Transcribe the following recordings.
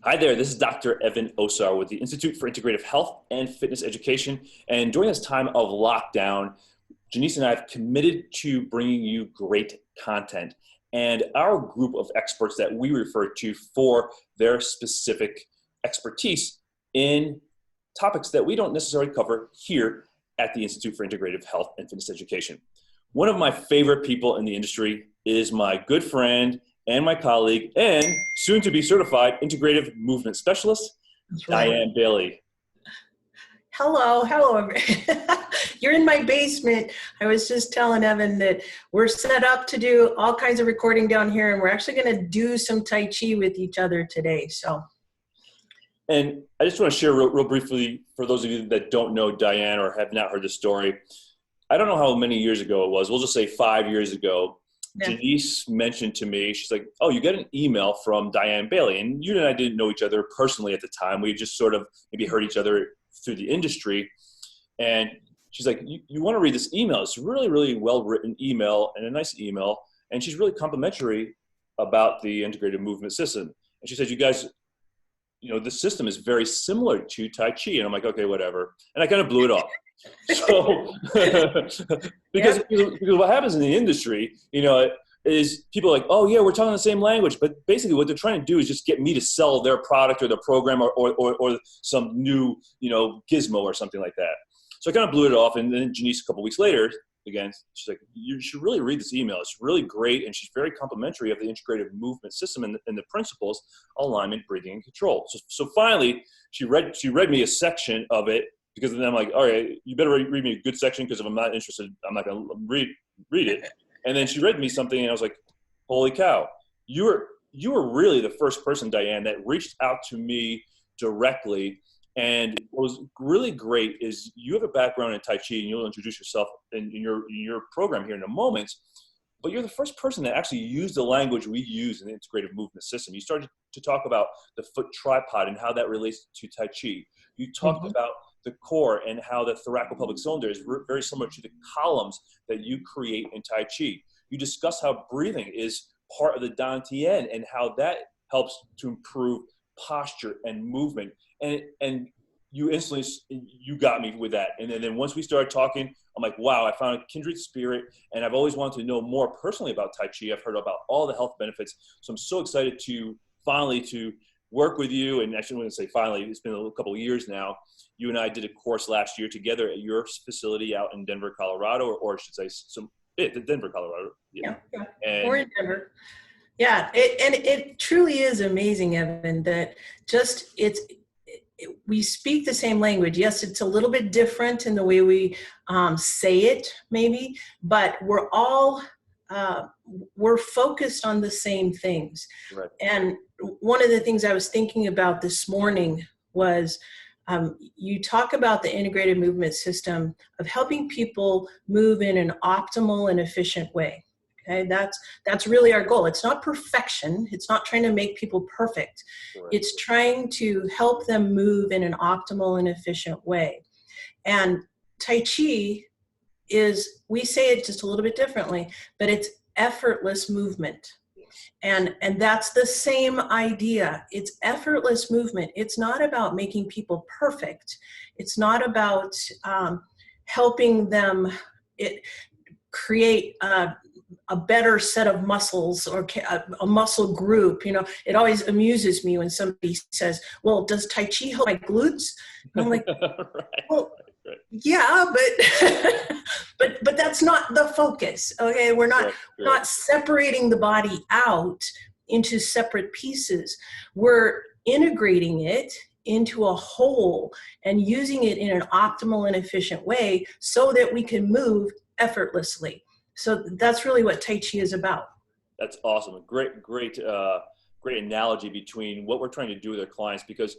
Hi there, this is Dr. Evan Osar with the Institute for Integrative Health and Fitness Education. And during this time of lockdown, Janice and I have committed to bringing you great content. And our group of experts that we refer to for their specific expertise in topics that we don't necessarily cover here at the Institute for Integrative Health and Fitness Education. One of my favorite people in the industry is my good friend and my colleague, and soon to be certified integrative movement specialist, That's right. Dianne Bailey. Hello. You're in my basement. I was just telling Evan that we're set up to do all kinds of recording down here, and we're actually going to do some Tai Chi with each other today. And I just want to share real briefly, for those of you that don't know Dianne or have not heard the story, I don't know how many years ago it was. We'll just say 5 years ago. Yeah. Janice mentioned to me, she's like, oh, you got an email from Dianne Bailey. And you and I didn't know each other personally at the time. We just sort of maybe heard each other through the industry. And she's like, you want to read this email. It's a really, really well-written email and a nice email. And she's really complimentary about the integrated movement system. And she said, you guys, this system is very similar to Tai Chi. And I'm like, okay, whatever. And I kind of blew it off. So, because what happens in the industry, is people are like, oh yeah, we're talking the same language, but basically what they're trying to do is just get me to sell their product or their program or some new, gizmo or something like that. So I kind of blew it off, and then Janice, a couple weeks later, again, she's like, you should really read this email. It's really great, and she's very complimentary of the integrative movement system and the principles: alignment, breathing, and control. So finally, she read me a section of it. Because then I'm like, all right, you better read me a good section, because if I'm not interested, I'm not going to read it. And then she read me something, and I was like, holy cow, you were really the first person, Dianne, that reached out to me directly. And what was really great is you have a background in Tai Chi, and you'll introduce yourself in your program here in a moment. But you're the first person that actually used the language we use in the integrative movement system. You started to talk about the foot tripod and how that relates to Tai Chi. You talked about the core and how the thoracopubic cylinder is very similar to the columns that you create in Tai Chi. You discuss how breathing is part of the Dantian and how that helps to improve posture and movement. And you instantly, you got me with that. And then once we started talking, I'm like, wow, I found a kindred spirit, and I've always wanted to know more personally about Tai Chi. I've heard about all the health benefits. So I'm so excited to finally to work with you. And actually, I wouldn't say finally, it's been a couple of years now. You and I did a course last year together at your facility out in Denver, Colorado, or I should say Denver, Colorado. Yeah. We're in Denver. Yeah, it truly is amazing, Evan, that we speak the same language. Yes, it's a little bit different in the way we say it, maybe, but we're focused on the same things. Right. And one of the things I was thinking about this morning was you talk about the integrated movement system of helping people move in an optimal and efficient way. Okay, that's really our goal. It's not perfection. It's not trying to make people perfect. Right. It's trying to help them move in an optimal and efficient way. And Tai Chi is, we say it just a little bit differently, but it's effortless movement. And that's the same idea. It's effortless movement. It's not about making people perfect. It's not about helping them create a better set of muscles or a muscle group. It always amuses me when somebody says, well, does Tai Chi help my glutes? And I'm like, Right. Well, yeah, but that's not the focus. Okay, we're not separating the body out into separate pieces. We're integrating it into a whole and using it in an optimal and efficient way so that we can move effortlessly. So that's really what Tai Chi is about. That's awesome. A great analogy between what we're trying to do with our clients, because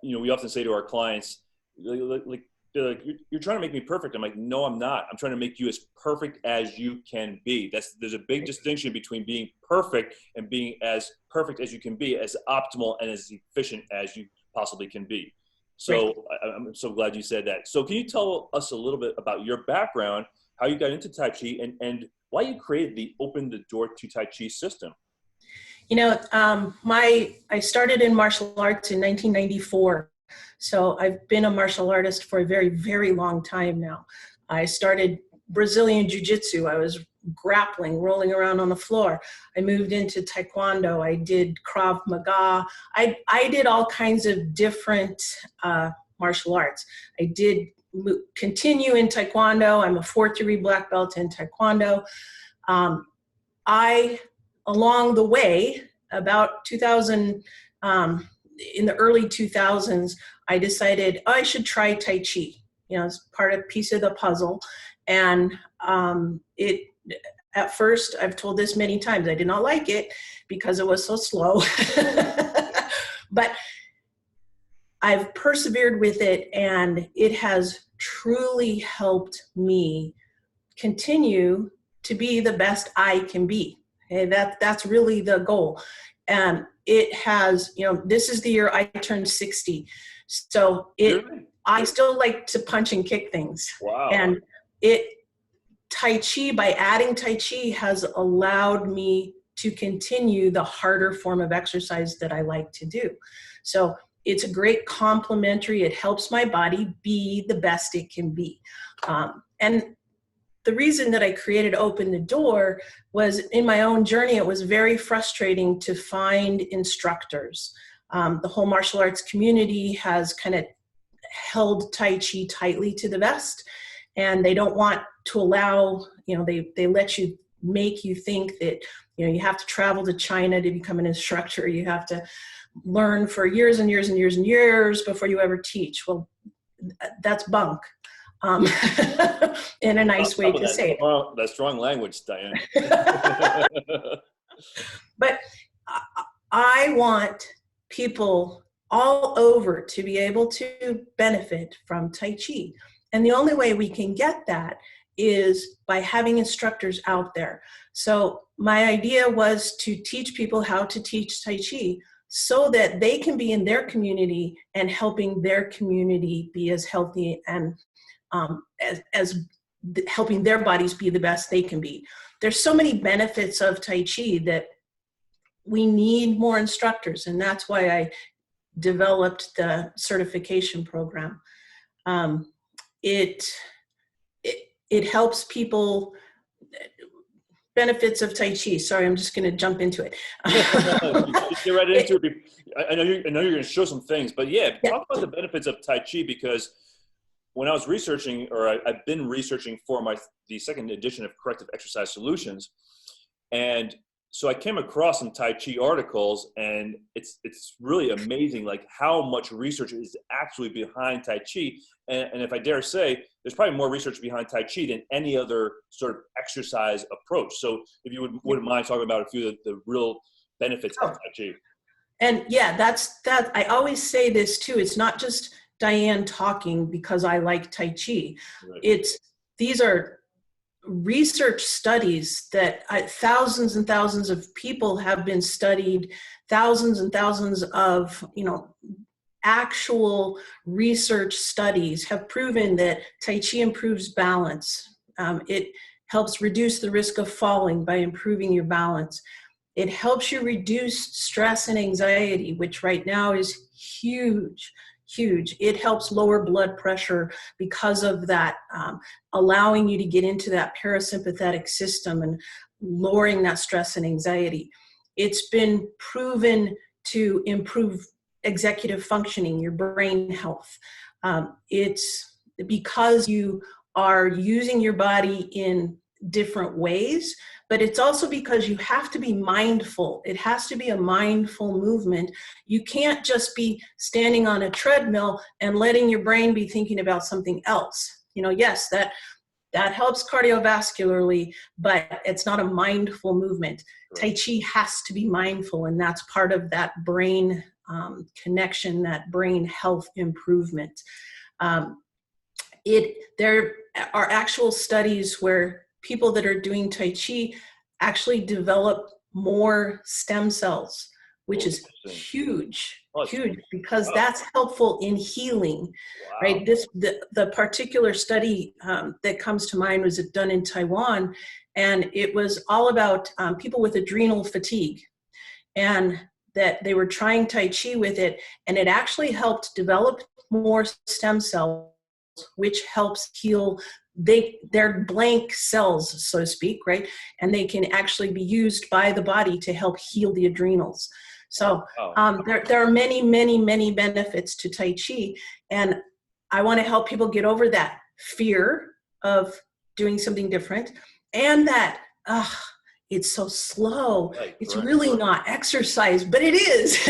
we often say to our clients, like they're like, you're trying to make me perfect. I'm like, no, I'm not. I'm trying to make you as perfect as you can be. There's a big distinction between being perfect and being as perfect as you can be, as optimal and as efficient as you possibly can be. So I'm so glad you said that. So can you tell us a little bit about your background, how you got into Tai Chi, and why you created the Open the Door to Tai Chi system? I started in martial arts in 1994. So I've been a martial artist for a very, very long time now. I started Brazilian Jiu-Jitsu. I was grappling, rolling around on the floor. I moved into Taekwondo. I did Krav Maga. I did all kinds of different martial arts. I did continue in Taekwondo. I'm a 4th degree black belt in Taekwondo. Along the way, about 2000, in the early 2000s, I decided I should try Tai Chi. It's piece of the puzzle. And at first, I've told this many times, I did not like it because it was so slow. But I've persevered with it, and it has truly helped me continue to be the best I can be. Okay, that's really the goal. And it has, this is the year I turned 60. So I still like to punch and kick things. Wow. And Tai Chi, by adding Tai Chi, has allowed me to continue the harder form of exercise that I like to do. So it's a great complementary. It helps my body be the best it can be. And the reason that I created Open the Door was, in my own journey, it was very frustrating to find instructors. The whole martial arts community has kind of held Tai Chi tightly to the vest, and they don't want to allow, they let you make you think that, you have to travel to China to become an instructor. You have to learn for years and years and years and years before you ever teach. Well, that's bunk. In a nice way to say it. That's strong language, Dianne. But I want people all over to be able to benefit from Tai Chi. And the only way we can get that is by having instructors out there. So my idea was to teach people how to teach Tai Chi so that they can be in their community and helping their community be as healthy and as helping their bodies be the best they can be. There's so many benefits of Tai Chi that we need more instructors, and that's why I developed the certification program. It helps people. Benefits of Tai Chi. Sorry, I'm just going to jump into it. Get right into it. I know you're going to show some things, but talk about the benefits of Tai Chi, because when I was researching, or I've been researching for the second edition of Corrective Exercise Solutions, and so I came across some Tai Chi articles, and it's really amazing, like how much research is actually behind Tai Chi. And if I dare say, there's probably more research behind Tai Chi than any other sort of exercise approach. So if you wouldn't mind talking about a few of the real benefits of Tai Chi. And that. I always say this too. It's not just Dianne talking because I like Tai Chi. Right. These are research studies that thousands and thousands of people have been studied, thousands and thousands of, actual research studies have proven that Tai Chi improves balance. It helps reduce the risk of falling by improving your balance. It helps you reduce stress and anxiety, which right now is huge. It helps lower blood pressure because of that, allowing you to get into that parasympathetic system and lowering that stress and anxiety. It's been proven to improve executive functioning, your brain health. It's because you are using your body in different ways, but it's also because you have to be mindful. It has to be a mindful movement. You can't just be standing on a treadmill and letting your brain be thinking about something else. Yes, that helps cardiovascularly, but it's not a mindful movement. Tai Chi has to be mindful, and that's part of that brain connection, that brain health improvement. There are actual studies where people that are doing Tai Chi actually develop more stem cells, which is huge, because that's helpful in healing, right? The particular study that comes to mind was done in Taiwan, and it was all about people with adrenal fatigue. and that they were trying Tai Chi with it, and it actually helped develop more stem cells, which helps heal their blank cells, so to speak, right? And they can actually be used by the body to help heal the adrenals. So there are many, many, many benefits to Tai Chi, and I want to help people get over that fear of doing something different, and that it's so slow. It's really not exercise, but it is.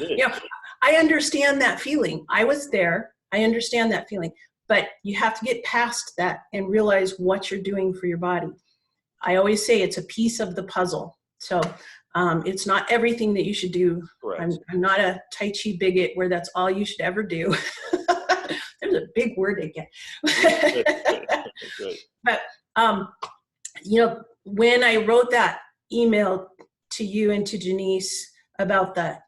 You know, I understand that feeling. I was there. I understand that feeling. But you have to get past that and realize what you're doing for your body. I always say it's a piece of the puzzle. So it's not everything that you should do. I'm not a Tai Chi bigot where that's all you should ever do. There's a big word again. But, you know, when I wrote that email to you and to Janice about the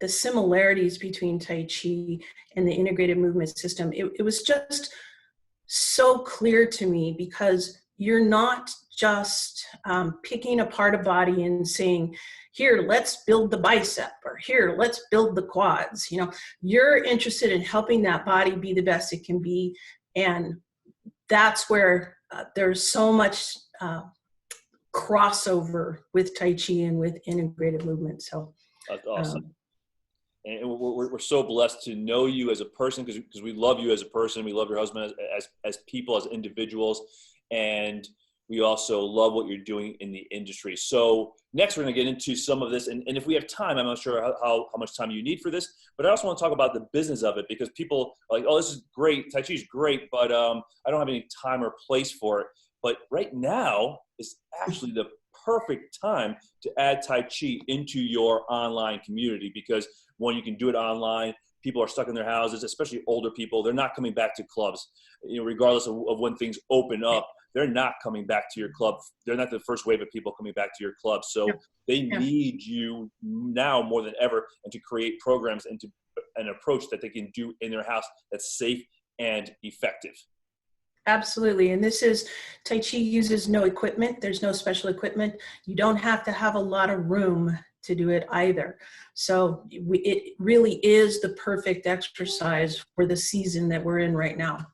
similarities between Tai Chi and the integrated movement system, it was just so clear to me, because you're not just picking apart a body and saying, here, let's build the bicep, or here, let's build the quads. You know, you're interested in helping that body be the best it can be. And that's where there's so much crossover with Tai Chi and with integrated movement. So that's awesome. And we're so blessed to know you as a person, because we love you as a person. We love your husband as people, as individuals. And we also love what you're doing in the industry. So next, we're going to get into some of this. And if we have time, I'm not sure how much time you need for this, but I also want to talk about the business of it, because people are like, oh, this is great. Tai Chi is great, but I don't have any time or place for it. But right now is actually the perfect time to add Tai Chi into your online community, because one, you can do it online. People are stuck in their houses, especially older people. They're not coming back to clubs, you know, regardless of when things open up. They're not coming back to your club. They're not the first wave of people coming back to your club. So they need you now more than ever, and to create programs and to an approach that they can do in their house that's safe and effective. Absolutely. And this is, Tai Chi uses no equipment. There's no special equipment. You don't have to have a lot of room to do it either. So it really is the perfect exercise for the season that we're in right now.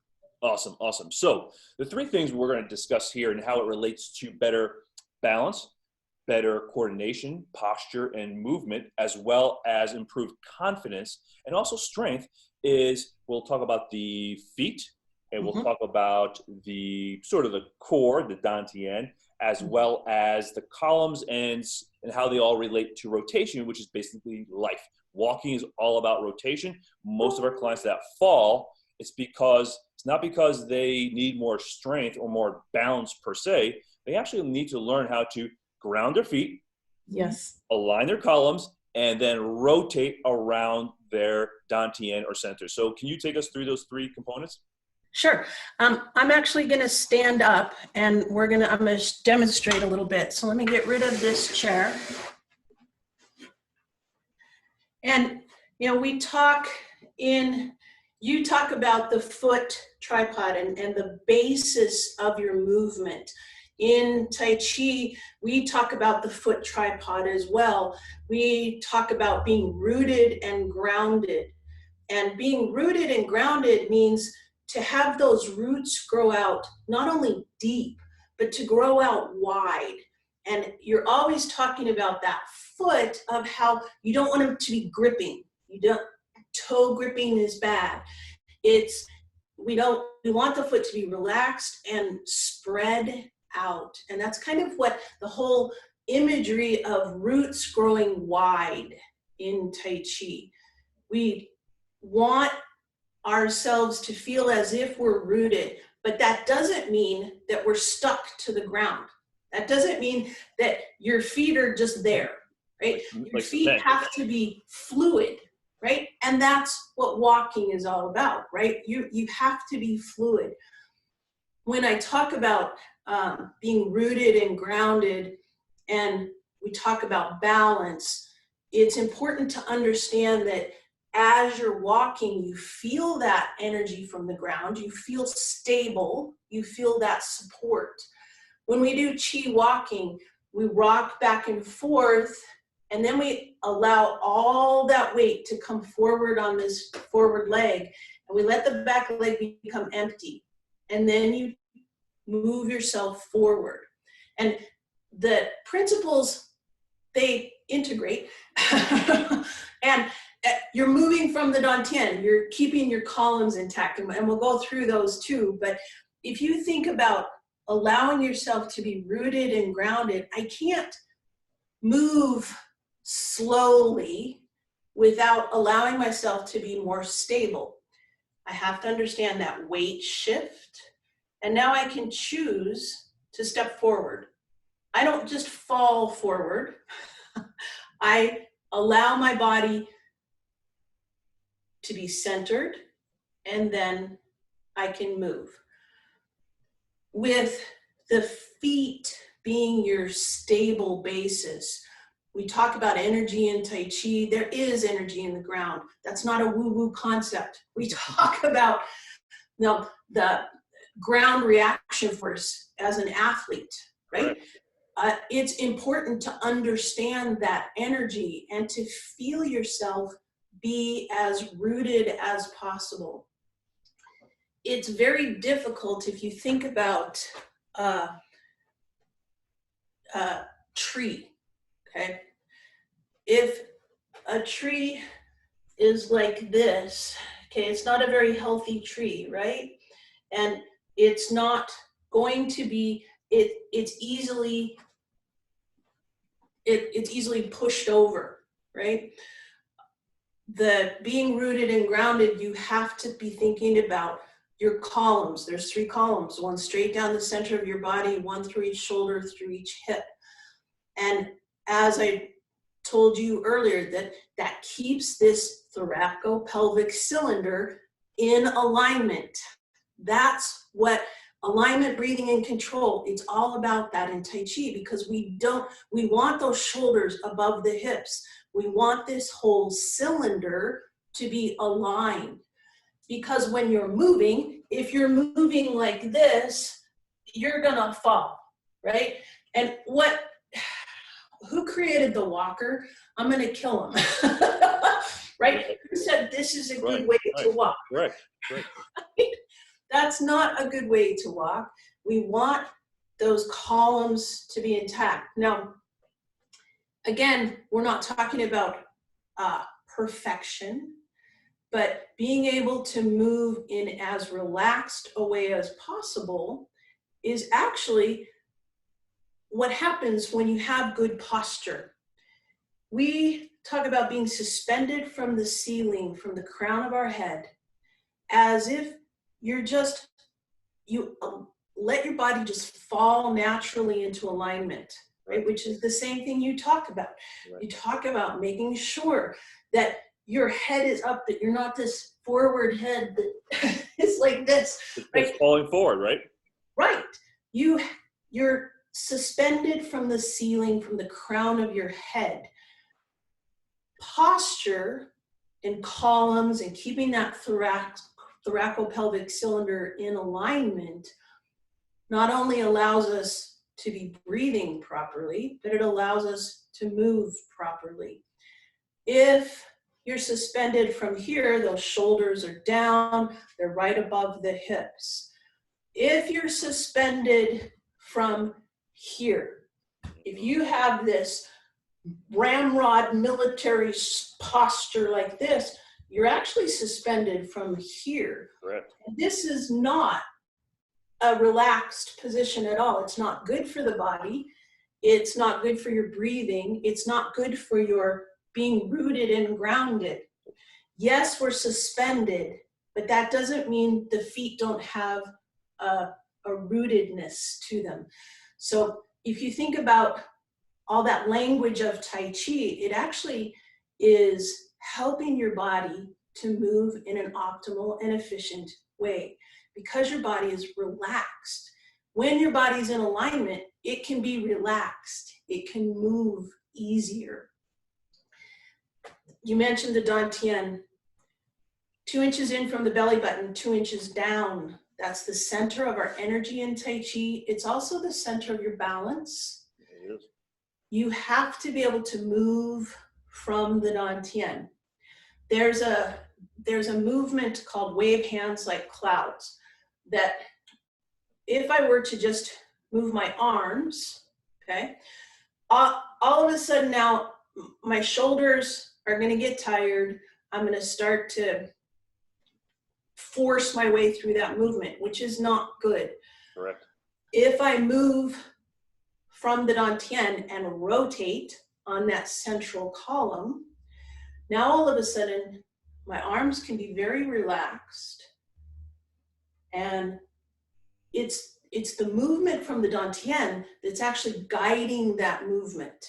Awesome. Awesome. So the three things we're going to discuss here and how it relates to better balance, better coordination, posture, and movement, as well as improved confidence and also strength, is we'll talk about the feet, and we'll talk about the sort of the core, the dantian, as well as the columns and how they all relate to rotation, which is basically life. Walking is all about rotation. Most of our clients that fall, it's not because they need more strength or more balance per se. They actually need to learn how to ground their feet, align their columns, and then rotate around their dantian or center. So can you take us through those three components? Sure. I'm actually going to stand up, and I'm going to demonstrate a little bit. So let me get rid of this chair. And, you know, you talk about the foot tripod and the basis of your movement. In Tai Chi, we talk about the foot tripod as well. We talk about being rooted and grounded. And being rooted and grounded means to have those roots grow out not only deep, but to grow out wide. And you're always talking about that foot, of how you don't want them to be gripping. Toe gripping is bad. We want the foot to be relaxed and spread out. And that's kind of what the whole imagery of roots growing wide in Tai Chi. We want ourselves to feel as if we're rooted, but that doesn't mean that we're stuck to the ground. That doesn't mean that your feet are just there, right? Your feet have to be fluid, right? And that's what walking is all about, right? You have to be fluid. When I talk about being rooted and grounded, and we talk about balance, it's important to understand that as you're walking, you feel that energy from the ground, you feel stable, you feel that support. When we do Chi walking, we rock back and forth, and then we allow all that weight to come forward on this forward leg, and we let the back leg become empty. And then you move yourself forward. And the principles, they integrate. And you're moving from the dantian, you're keeping your columns intact, and we'll go through those too. But if you think about allowing yourself to be rooted and grounded, I can't move slowly without allowing myself to be more stable. I have to understand that weight shift, and now I can choose to step forward. I don't just fall forward. I allow my body to be centered, and then I can move. With the feet being your stable basis, we talk about energy in Tai Chi. There is energy in the ground. That's not a woo-woo concept. We talk about the ground reaction force as an athlete, right? It's important to understand that energy and to feel yourself be as rooted as possible. It's very difficult if you think about a tree, okay? If a tree is like this, okay, it's not a very healthy tree, right? And it's not going to be, it's easily pushed over, right? The being rooted and grounded, you have to be thinking about your columns. There's 3 columns, one straight down the center of your body, one through each shoulder, through each hip. And as I told you earlier, that keeps this thoracopelvic cylinder in alignment. That's what alignment, breathing, and control, it's all about that in Tai Chi, because we want those shoulders above the hips. We want this whole cylinder to be aligned. Because when you're moving, if you're moving like this, you're gonna fall, right? And who created the walker? I'm gonna kill him, right? Who said this is a good way to walk? Right. That's not a good way to walk. We want those columns to be intact. Now, again, we're not talking about perfection, but being able to move in as relaxed a way as possible is actually what happens when you have good posture. We talk about being suspended from the ceiling, from the crown of our head, as if you let your body just fall naturally into alignment, right? Which is the same thing you talk about. Right. You talk about making sure that your head is up, that you're not this forward head that is like this. It's falling forward, right? Right. You're suspended from the ceiling, from the crown of your head. Posture and columns and keeping that thoracopelvic cylinder in alignment not only allows us to be breathing properly, but it allows us to move properly. If you're suspended from here, those shoulders are down, they're right above the hips. If you're suspended from here, if you have this ramrod military posture like this, you're actually suspended from here. Correct. This is not a relaxed position at all. It's not good for the body. It's not good for your breathing. It's not good for your being rooted and grounded. Yes, we're suspended, but that doesn't mean the feet don't have a rootedness to them. So if you think about all that language of Tai Chi, it actually is helping your body to move in an optimal and efficient way, because your body is relaxed. When your body's in alignment, it can be relaxed. It can move easier. You mentioned the dantian. 2 inches in from the belly button, 2 inches down. That's the center of our energy in Tai Chi. It's also the center of your balance. you have to be able to move from the dantian. There's a movement called wave hands like clouds, that if I were to just move my arms, okay, all of a sudden now my shoulders are going to get tired. I'm going to start to force my way through that movement, which is not good. Correct. If I move from the dantian and rotate on that central column, now all of a sudden my arms can be very relaxed, and it's the movement from the dantian that's actually guiding that movement.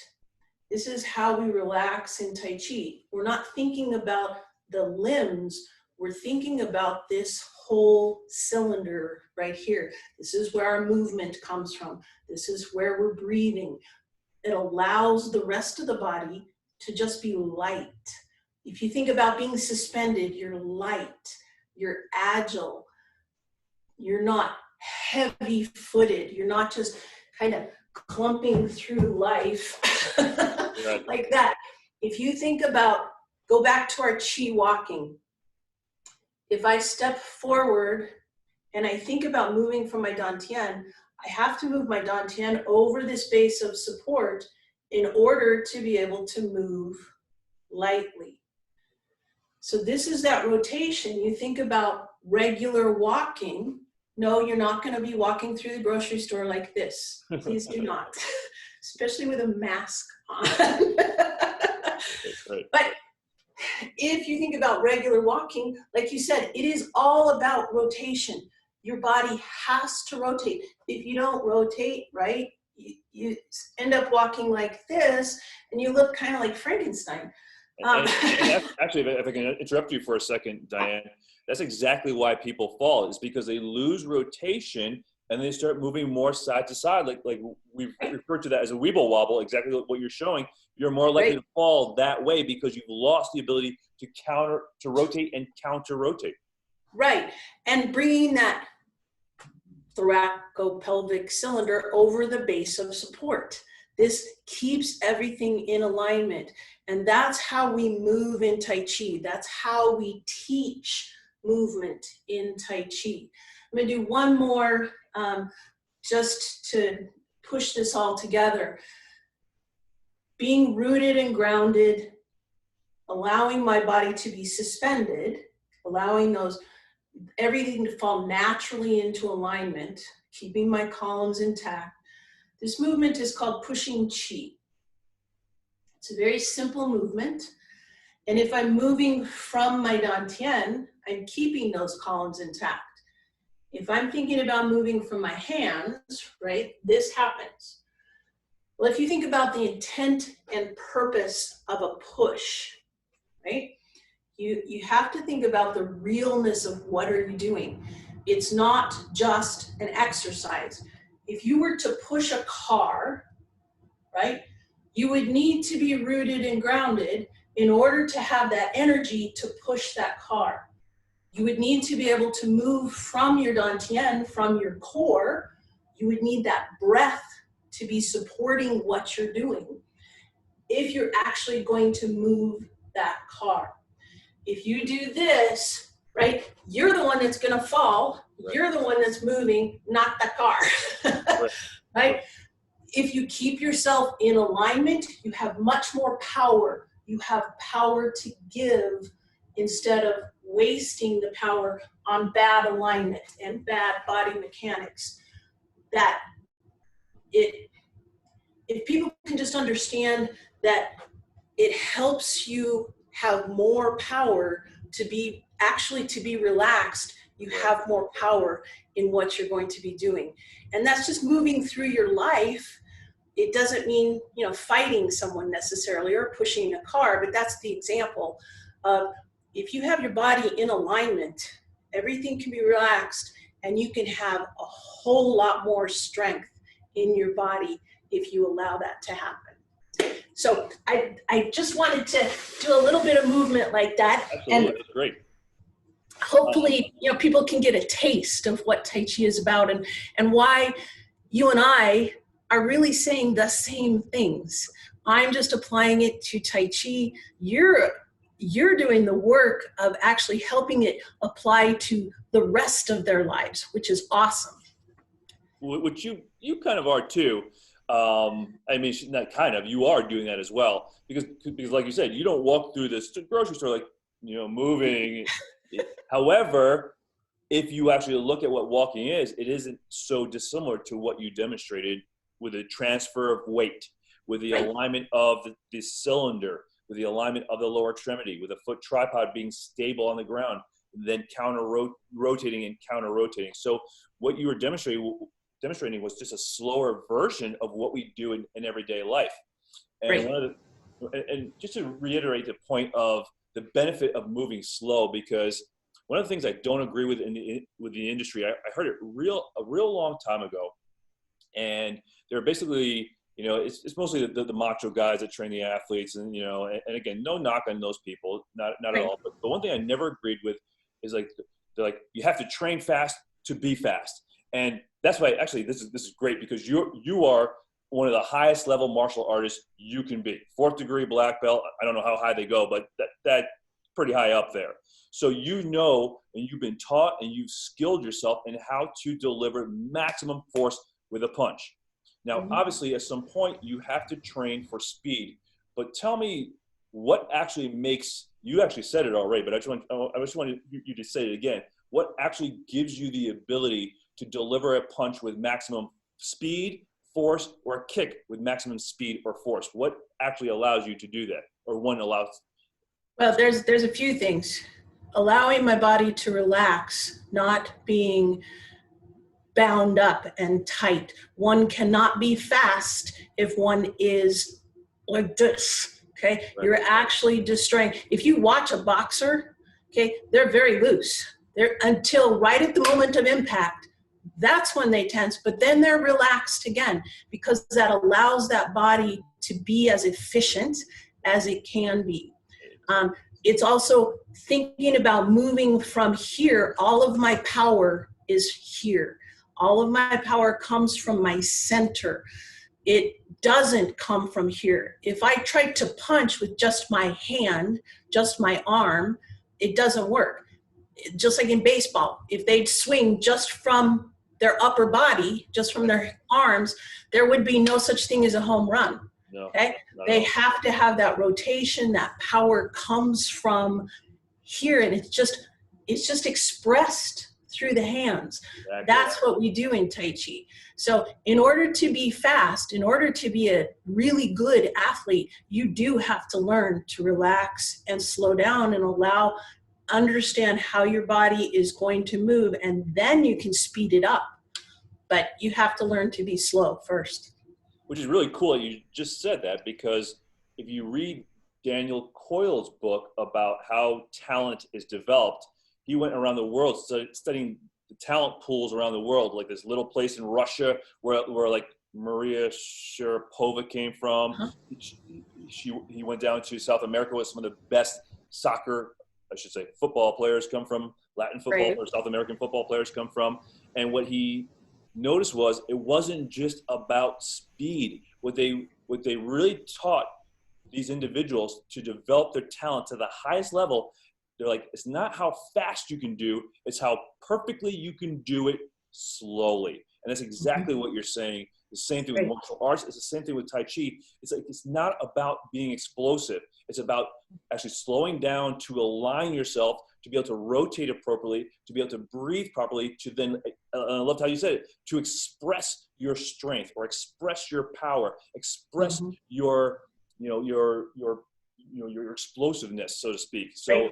This is how we relax in Tai Chi. We're not thinking about the limbs, we're thinking about this whole cylinder right here. This is where our movement comes from. This is where we're breathing. It allows the rest of the body to just be light. If you think about being suspended, you're light, you're agile, you're not heavy-footed, you're not just kind of clumping through life like that. If you think about, go back to our Chi walking. If I step forward and I think about moving from my dantian, I have to move my dantian over this base of support in order to be able to move lightly. So this is that rotation. You think about regular walking. No, you're not going to be walking through the grocery store like this. Please do not, especially with a mask on. Right. But if you think about regular walking, like you said, it is all about rotation. Your body has to rotate. If you don't rotate, right, you end up walking like this, and you look kind of like Frankenstein. And actually, if I can interrupt you for a second, Dianne, that's exactly why people fall. Is because they lose rotation and they start moving more side to side. Like we've referred to that as a weeble wobble, exactly what you're showing. You're more likely to fall that way because you've lost the ability to rotate and counter rotate. Right, and bringing that thoraco-pelvic cylinder over the base of support. This keeps everything in alignment. And that's how we move in Tai Chi. That's how we teach movement in Tai Chi. I'm going to do one more just to push this all together. Being rooted and grounded, allowing my body to be suspended, allowing everything to fall naturally into alignment, keeping my columns intact. This movement is called pushing Chi. It's a very simple movement. And if I'm moving from my dantian, I'm keeping those columns intact. If I'm thinking about moving from my hands, right, this happens. Well, if you think about the intent and purpose of a push, right, you have to think about the realness of what are you doing. It's not just an exercise. If you were to push a car, right, you would need to be rooted and grounded in order to have that energy to push that car. You would need to be able to move from your dantian, from your core. You would need that breath to be supporting what you're doing if you're actually going to move that car. If you do this, right, you're the one that's going to fall. Right. You're the one that's moving, not the car. Right. Right? If you keep yourself in alignment, you have much more power. You have power to give instead of wasting the power on bad alignment and bad body mechanics. That if people can just understand that it helps you have more power to be relaxed, you have more power in what you're going to be doing. And that's just moving through your life. It doesn't mean, fighting someone necessarily or pushing a car, but that's the example of if you have your body in alignment, everything can be relaxed and you can have a whole lot more strength in your body if you allow that to happen. So I just wanted to do a little bit of movement like that. Absolutely, and that's great. Hopefully, people can get a taste of what Tai Chi is about and why you and I are really saying the same things. I'm just applying it to Tai Chi. You're doing the work of actually helping it apply to the rest of their lives, which is awesome. Which you kind of are too. I mean, not kind of. You are doing that as well because like you said, you don't walk through this grocery store like moving. However, if you actually look at what walking is, it isn't so dissimilar to what you demonstrated with the transfer of weight, with the alignment of the cylinder, with the alignment of the lower extremity, with the foot tripod being stable on the ground, then rotating and counter rotating. So what you were demonstrating was just a slower version of what we do in everyday life. And and just to reiterate the point of the benefit of moving slow, because one of the things I don't agree with with the industry, I heard it a real long time ago, and they're basically, it's mostly the macho guys that train the athletes, and and again, no knock on those people, not at all. But the one thing I never agreed with is they're like, you have to train fast to be fast, and that's why actually this is great, because you are one of the highest level martial artists you can be. 4th degree black belt. I don't know how high they go, but that's pretty high up there. So and you've been taught and you've skilled yourself in how to deliver maximum force with a punch. Now, obviously, at some point, you have to train for speed. But tell me what actually makes, you actually said it already, but I just want you to say it again. What actually gives you the ability to deliver a punch with maximum speed, force, or a kick with maximum speed or force? What actually allows you to do that, or one allows? Well, there's a few things. Allowing my body to relax, not being bound up and tight. One cannot be fast if one is like this, okay? Right. You're actually destroying. If you watch a boxer, okay, they're very loose. They're until right at the moment of impact. That's when they tense, but then they're relaxed again, because that allows that body to be as efficient as it can be. It's also thinking about moving from here. All of my power is here. All of my power comes from my center. It doesn't come from here. If I try to punch with just my hand, just my arm, it doesn't work. Just like in baseball, if they'd swing just from their upper body, just from their arms, there would be no such thing as a home run. No, okay? They have to have that rotation, that power comes from here, and it's just expressed through the hands. Exactly. That's what we do in Tai Chi. So in order to be fast, in order to be a really good athlete, you do have to learn to relax and slow down and understand how your body is going to move, and then you can speed it up. But you have to learn to be slow first. Which is really cool that you just said that, because if you read Daniel Coyle's book about how talent is developed, he went around the world studying the talent pools around the world, like this little place in Russia where like Maria Sharapova came from. Uh-huh. He went down to South America with some of the best football players come from, Latin football or South American football players come from. And what he noticed was it wasn't just about speed. What they really taught these individuals to develop their talent to the highest level, they're like, it's not how fast you can do, it's how perfectly you can do it slowly. And that's exactly what you're saying. The same thing with martial arts. It's the same thing with Tai Chi. It's like, it's not about being explosive. It's about actually slowing down to align yourself, to be able to rotate appropriately, to be able to breathe properly, to then, I loved how you said it, to express your strength or express your power, express your explosiveness, so to speak. So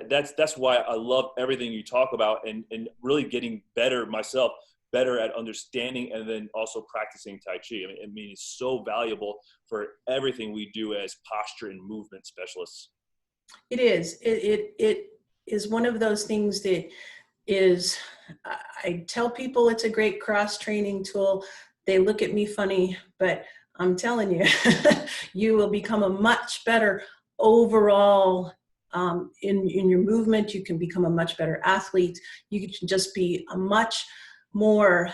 that's why I love everything you talk about, and really getting better myself, better at understanding and then also practicing Tai Chi. I mean, it's so valuable for everything we do as posture and movement specialists. It is. It is one of those things that is, I tell people it's a great cross-training tool. They look at me funny, but I'm telling you, you will become a much better overall in your movement. You can become a much better athlete. You can just be a much more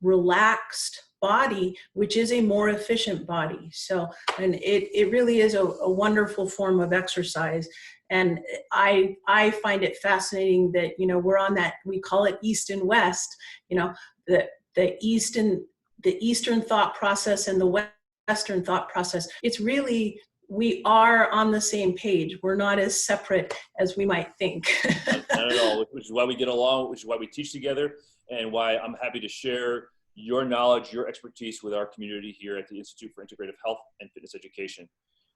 relaxed body, which is a more efficient body. So, and it really is a wonderful form of exercise. And I find it fascinating that, you know, we're on that, we call it East and West, you know, the Eastern thought process and the Western thought process. It's really, we are on the same page. We're not as separate as we might think. Not at all, which is why we get along, which is why we teach together, and why I'm happy to share your knowledge, your expertise with our community here at the Institute for Integrative Health and Fitness Education.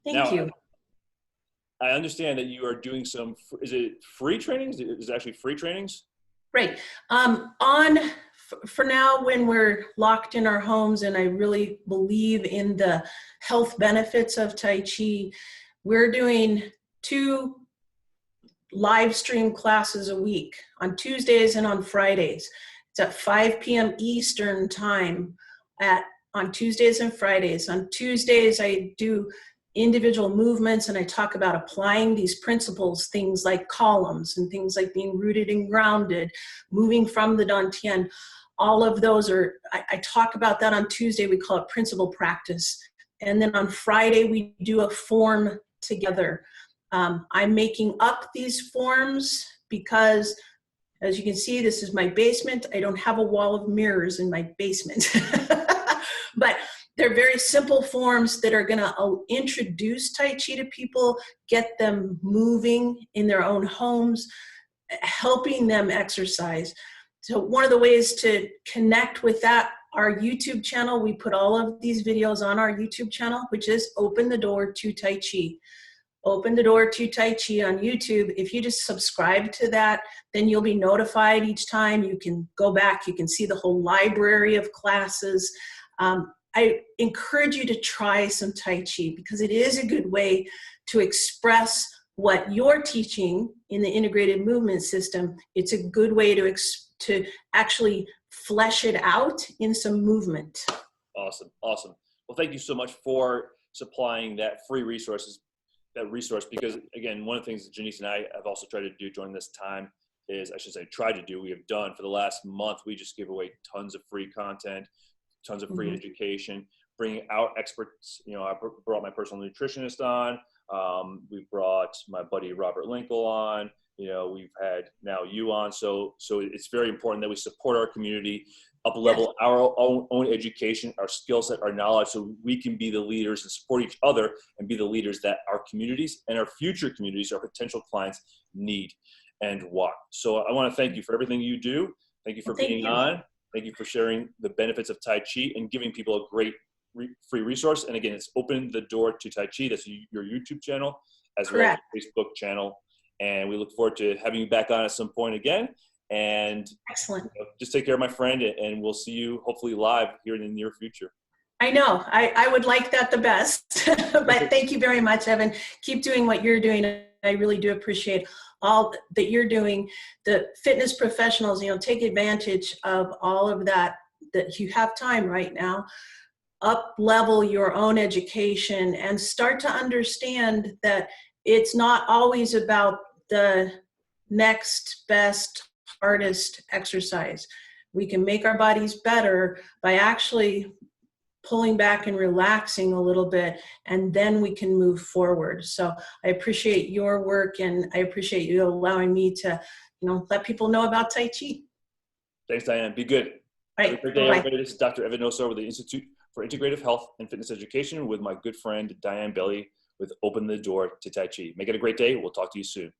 Thank you. I understand that you are doing some, is it free trainings? Is it actually free trainings? Right. For now, when we're locked in our homes, and I really believe in the health benefits of Tai Chi, we're doing 2 live stream classes a week on Tuesdays and on Fridays. It's at 5 p.m. Eastern time on Tuesdays and Fridays. On Tuesdays, I do individual movements, and I talk about applying these principles, things like columns and things like being rooted and grounded, moving from the Dantian. All of those I talk about that on Tuesday. We call it principle practice. And then on Friday, we do a form together. I'm making up these forms because, as you can see, this is my basement. I don't have a wall of mirrors in my basement. But they're very simple forms that are going to introduce Tai Chi to people, get them moving in their own homes, helping them exercise. So one of the ways to connect with that, our YouTube channel, we put all of these videos on our YouTube channel, which is Open the Door to Tai Chi. Open the Door to Tai Chi on YouTube. If you just subscribe to that, then you'll be notified each time. You can go back, you can see the whole library of classes. I encourage you to try some Tai Chi because it is a good way to express what you're teaching in the integrated movement system. It's a good way to actually flesh it out in some movement. Awesome. Awesome. Well, thank you so much for supplying that free resource, because again, one of the things that Janice and I have also tried to do during this time is, I should say, tried to do, we have done for the last month, we just give away tons of free content, tons of free education, bringing out experts. You know, I brought my personal nutritionist on. We brought my buddy Robert Linkle on. You know, we've had now you on. So it's very important that we support our community, up-level our own education, our skill set, our knowledge, so we can be the leaders and support each other and be the leaders that our communities and our future communities, our potential clients, need and want. So I want to thank you for everything you do. Thank you for being on. Thank you for sharing the benefits of Tai Chi and giving people a great free resource. And again, it's Open the Door to Tai Chi. That's your YouTube channel, as well as your Facebook channel. And we look forward to having you back on at some point again. And excellent. Just take care of my friend, and we'll see you hopefully live here in the near future. I know. I would like that the best. But thank you very much, Evan. Keep doing what you're doing. I really do appreciate all that you're doing. The fitness professionals, you know, take advantage of all of that you have time right now. Up level your own education and start to understand that it's not always about the next best, hardest exercise. We can make our bodies better by actually pulling back and relaxing a little bit, and then we can move forward. So I appreciate your work, and I appreciate you allowing me to, you know, let people know about Tai Chi. Thanks, Diane. Be good. Right. Have a great day, everybody. This is Dr. Evan Osar with the Institute for Integrative Health and Fitness Education with my good friend Dianne Bailey with Open the Door to Tai Chi. Make it a great day. We'll talk to you soon.